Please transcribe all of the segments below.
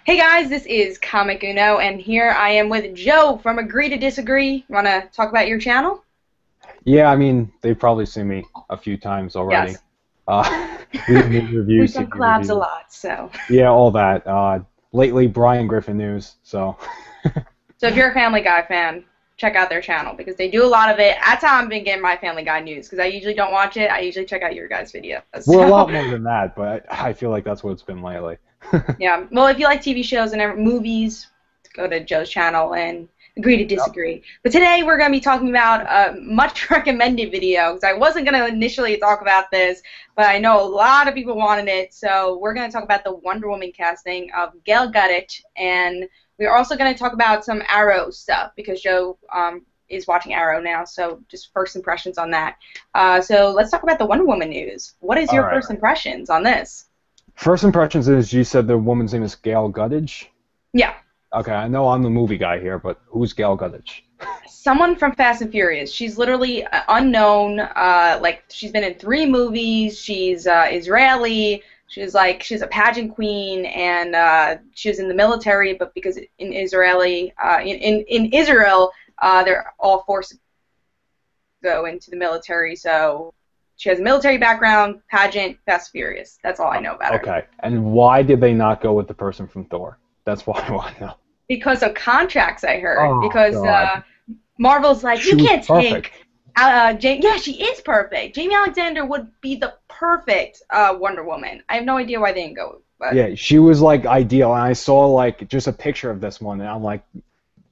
Hey guys, this is Comic Uno, and here I am with Joe from Agree2Disagree. Want to talk about your channel? Yeah, I mean, they've probably seen me a few times already. Yes. Movie We've reviews, done TV collabs a reviews. lot, so. Yeah, all that. Lately, Brian Griffin news. So, So if you're a Family Guy fan, check out their channel because they do a lot of it. That's how I've been getting my Family Guy news because I usually don't watch it. I usually check out your guys' videos. we're a So, lot more than that, but I feel like that's what it's been lately. yeah. Well, if you like TV shows and movies, go to Joe's channel and agree to Yep. disagree. But today we're going to be talking about a much recommended video because I wasn't going to initially talk about this, but I know a lot of people wanted it. So we're going to talk about the Wonder Woman casting of Gal Gadot, and we're also going to talk about some Arrow stuff because Joe is watching Arrow now. So just first impressions on that. So let's talk about the Wonder Woman news. What is All your right. first impressions on this? First impressions is you said the woman's name is Gal Gadot. Yeah. Okay, I know I'm the movie guy here, but who's Gal Gadot? Someone from Fast and Furious. She's literally unknown. Like she's been in 3 movies. She's Israeli. She's a pageant queen, and she was in the military. But because in Israel, they're all forced to go into the military. So she has a military background, pageant, Fast and Furious. That's all I know about her. Okay, and why did they not go with the person from Thor? That's why I want to know. Because of contracts, I heard. Oh, Because God. Marvel's like, She you was can't perfect. take. Yeah, she is perfect. Jamie Alexander would be the perfect Wonder Woman. I have no idea why they didn't go. But Yeah, she was like ideal, and I saw like just a picture of this one, and I'm like,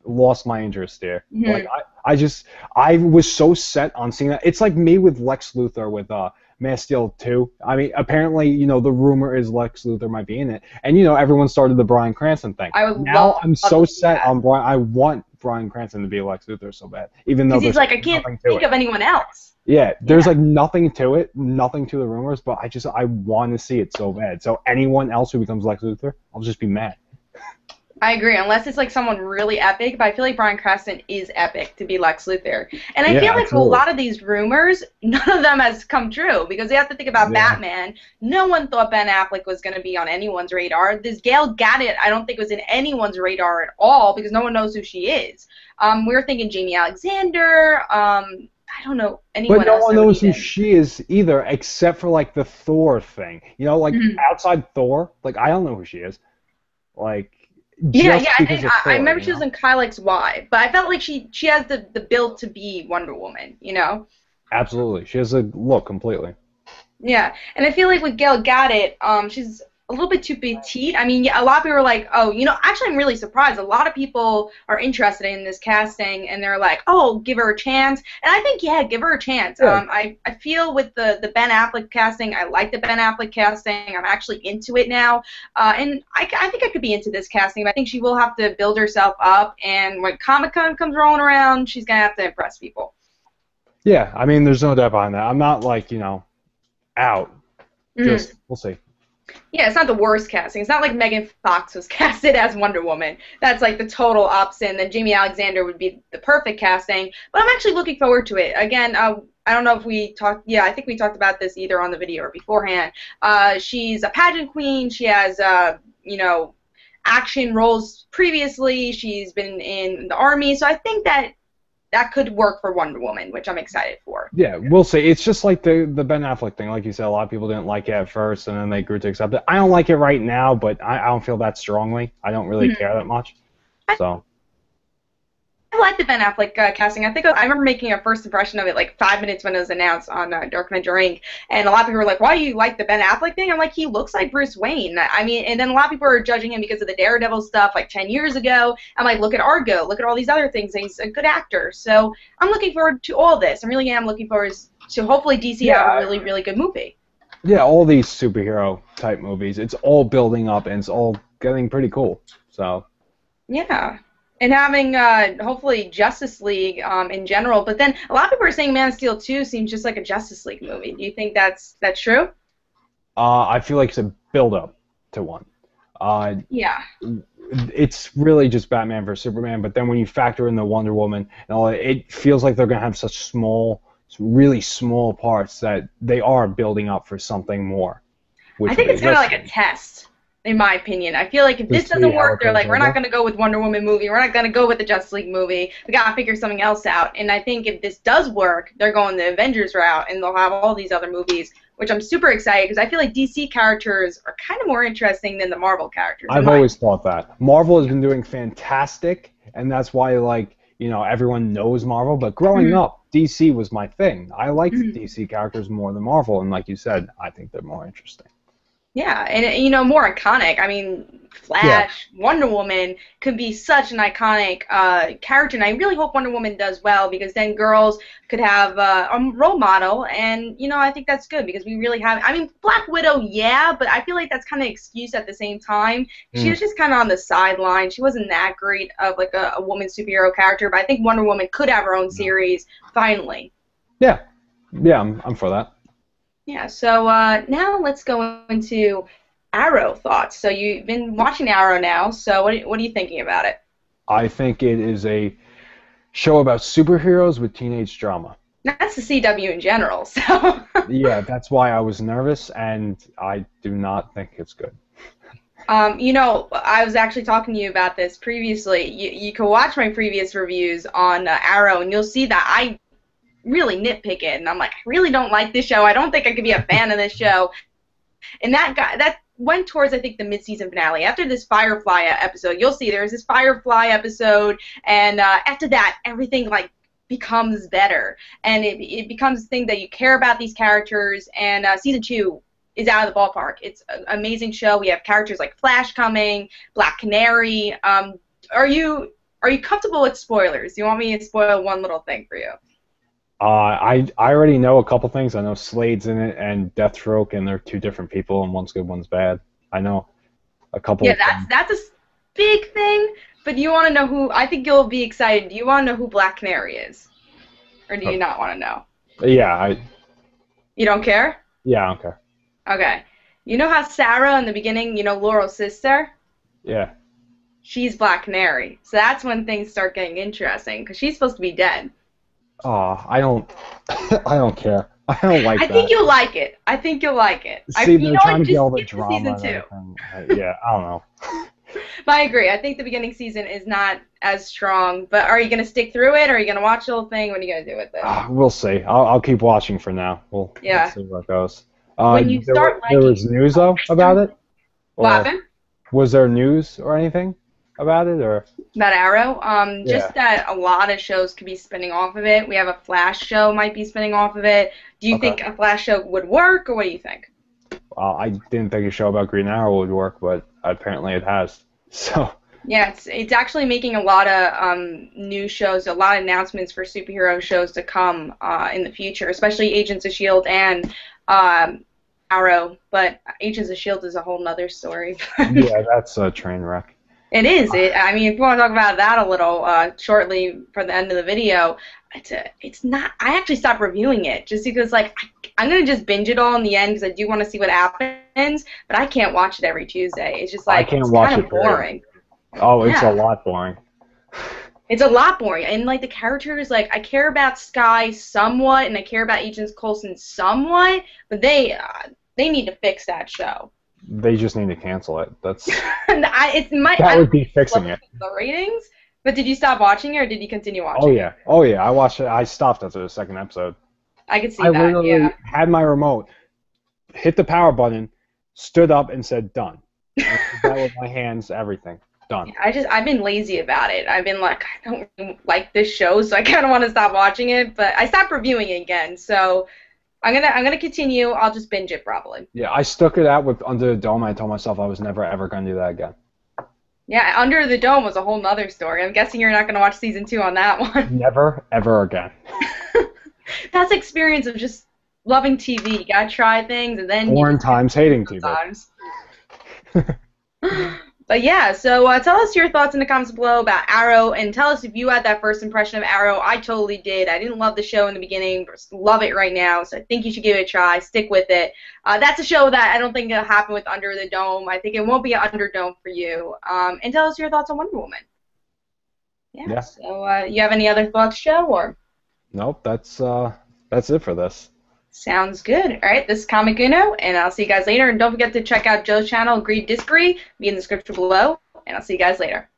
lost my interest there. Mhm. Like I was so set on seeing that. It's like me with Lex Luthor with Man of Steel 2. I mean, apparently, the rumor is Lex Luthor might be in it, and everyone started the Bryan Cranston thing. I would Now love I'm so to see set that. on Brian. I want Bryan Cranston to be Lex Luthor so bad, even though Because he's there's like, I can't nothing to think it. of anyone else. Yeah, there's Yeah. like nothing to it, nothing to the rumors, but I want to see it so bad. So anyone else who becomes Lex Luthor, I'll just be mad. I agree, unless it's like someone really epic, but I feel like Bryan Cranston is epic to be Lex Luthor. And I Yeah, feel like a absolutely. lot of these rumors, none of them has come true, because you have to think about Yeah. Batman. No one thought Ben Affleck was going to be on anyone's radar. This Gal Gadot, I don't think was in anyone's radar at all, because no one knows who she is. We were thinking Jamie Alexander, I don't know anyone But no else one that would knows who even. she is either, except for like the Thor thing. Like Mhm. outside Thor, like I don't know who she is. Like Yeah, just yeah, because of I Thor, remember she was in Kyle X Y, but I felt like she has the build to be Wonder Woman, you know? Absolutely, she has a look completely. Yeah, and I feel like with Gal Gadot, she's a little bit too petite. I mean, yeah, a lot of people are like, oh, actually, I'm really surprised. A lot of people are interested in this casting, and they're like, oh, give her a chance. And I think, yeah, give her a chance. Yeah. I feel with the Ben Affleck casting, I like the Ben Affleck casting. I'm actually into it now, and I think I could be into this casting. But I think she will have to build herself up, and when Comic-Con comes rolling around, she's gonna have to impress people. Yeah, I mean, there's no doubt behind that. I'm not like out. Mhm. Just we'll see. Yeah, it's not the worst casting. It's not like Megan Fox was casted as Wonder Woman. That's like the total opposite. And then Jamie Alexander would be the perfect casting. But I'm actually looking forward to it. Again, I don't know if we talked. Yeah, I think we talked about this either on the video or beforehand. She's a pageant queen. She has, action roles previously. She's been in the army. So I think that could work for Wonder Woman, which I'm excited for. Yeah, we'll see. It's just like the Ben Affleck thing. Like you said, a lot of people didn't like it at first, and then they grew to accept it. I don't like it right now, but I don't feel that strongly. I don't really care that much. So. I like the Ben Affleck casting. I remember making a first impression of it like 5 minutes when it was announced on DarkAvengerINC, and a lot of people were like, "Why do you like the Ben Affleck thing?" I'm like, "He looks like Bruce Wayne." I mean, and then a lot of people are judging him because of the Daredevil stuff like 10 years ago. I'm like, "Look at Argo, look at all these other things. And he's a good actor." So I'm looking forward to all this. I really am looking forward to hopefully DC have a really, really good movie. Yeah, all these superhero type movies, it's all building up and it's all getting pretty cool. So. Yeah. And having hopefully Justice League in general, but then a lot of people are saying Man of Steel 2 seems just like a Justice League movie. Do you think that's true? I feel like it's a build up to one. Yeah. It's really just Batman versus Superman, but then when you factor in the Wonder Woman and all, it feels like they're gonna have such really small parts that they are building up for something more. I think it's kind of like a test. in my opinion. I feel like if To this see doesn't how work, it they're goes like, we're not over. going to go with Wonder Woman movie. We're not going to go with the Justice League movie. We got to figure something else out. And I think if this does work, they're going the Avengers route, and they'll have all these other movies, which I'm super excited because I feel like DC characters are kind of more interesting than the Marvel characters, in I've my always thought that. Marvel has been doing fantastic, and that's why, like, everyone knows Marvel. But growing opinion. up, DC was my thing. I liked Mhm. DC characters more than Marvel, and like you said, I think they're more interesting. Yeah, and more iconic. I mean, Yeah, Flash, Wonder Woman could be such an iconic character, and I really hope Wonder Woman does well because then girls could have a role model, and I think that's good because we really have. I mean, Black Widow, yeah, but I feel like that's kind of excuse at the same time. She mm, was just kind of on the sideline. She wasn't that great of like a woman superhero character, but I think Wonder Woman could have her own no. series finally. Yeah, yeah, I'm for that. Yeah, so now let's go into Arrow thoughts. So you've been watching Arrow now, so what are you thinking about it? I think it is a show about superheroes with teenage drama. That's the CW in general, so. Yeah, that's why I was nervous, and I do not think it's good. I was actually talking to you about this previously. You can watch my previous reviews on Arrow, and you'll see that I really nitpick it, and I'm like, I really don't like this show. I don't think I could be a fan of this show. And that went towards I think the mid-season finale. After this Firefly episode, you'll see there's this Firefly episode, and after that everything like becomes better, and it becomes a thing that you care about these characters. And season 2 is out of the ballpark. It's an amazing show. We have characters like Flash coming, Black Canary. Are you comfortable with spoilers? Do you want me to spoil one little thing for you? I already know a couple things. I know Slade's in it and Deathstroke, and they're two different people, and one's good, one's bad. I know a couple Yeah, of things. that's a big thing. But do you want to know who? I think you'll be excited. Do you want to know who Black Canary is, or do you Oh, not want to know? yeah, You don't care? I don't care. Okay. You know how Sarah in the beginning, Laurel's sister? Yeah. She's Black Canary. So that's when things start getting interesting because she's supposed to be dead. I don't, I don't care. I don't like I think that. you'll like it. I think you'll like it. See, You they're know trying what? to get Just all the skip to drama season and two. everything. Yeah, I don't know. But I agree. I think the beginning season is not as strong. But are you going to stick through it? Or are you going to watch the whole thing? What are you going to do with it? We'll see. I'll keep watching for now. We'll Yeah. see where it goes. When you start There liking, was news though about it, what or happened? was there news or anything about it, or About Arrow, yeah? just that a lot of shows could be spinning off of it. We have a Flash show might be spinning off of it. Do you Okay. think a Flash show would work, or what do you think? I didn't think a show about Green Arrow would work, but apparently it has. So Yeah, it's actually making a lot of new shows, a lot of announcements for superhero shows to come in the future, especially Agents of Shield and Arrow. But Agents of Shield is a whole nother story. yeah, that's a train wreck. It is. I mean, if you want to talk about that a little shortly for the end of the video, it's not. I actually stopped reviewing it just because, like, I'm gonna just binge it all in the end because I do want to see what happens, but I can't watch it every Tuesday. It's just I like can't it's watch kind it. of boring. Oh, it's a Yeah, lot boring. it's a lot boring, and like the characters, like I care about Skye somewhat, and I care about Agent Coulson somewhat, but they need to fix that show. They just need to cancel it. That's And I that don't would be fixing love it. the ratings. But did you stop watching it or did you continue Oh watching it? yeah, oh yeah. I watched it. I stopped after the second episode. I could see I that, literally yeah. had my remote, hit the power button, stood up, and said done. And I did that with my hands, everything done. I've been lazy about it. I've been like, I don't really like this show, so I kind of want to stop watching it. But I stopped reviewing it again, so I'm gonna continue. I'll just binge it probably. Yeah, I stuck it out with Under the Dome. I told myself I was never ever gonna do that again. Yeah, Under the Dome was a whole nother story. I'm guessing you're not gonna watch season 2 on that one. Never ever again. That's the experience of just loving TV. You gotta try things and then you Foreign just times hating TV. sometimes. But yeah, so tell us your thoughts in the comments below about Arrow, and tell us if you had that first impression of Arrow. I totally did. I didn't love the show in the beginning, but love it right now, so I think you should give it a try. Stick with it. That's a show that I don't think it'll happen with Under the Dome. I think it won't be an Under Dome for you. And tell us your thoughts on Wonder Woman. Yeah, Yeah. so you have any other thoughts, Joe? Or Nope. That's it for this. Sounds good. All right, this is Comic Uno, and I'll see you guys later. And don't forget to check out Joe's channel, Agree2Disagree, be in the description below, and I'll see you guys later.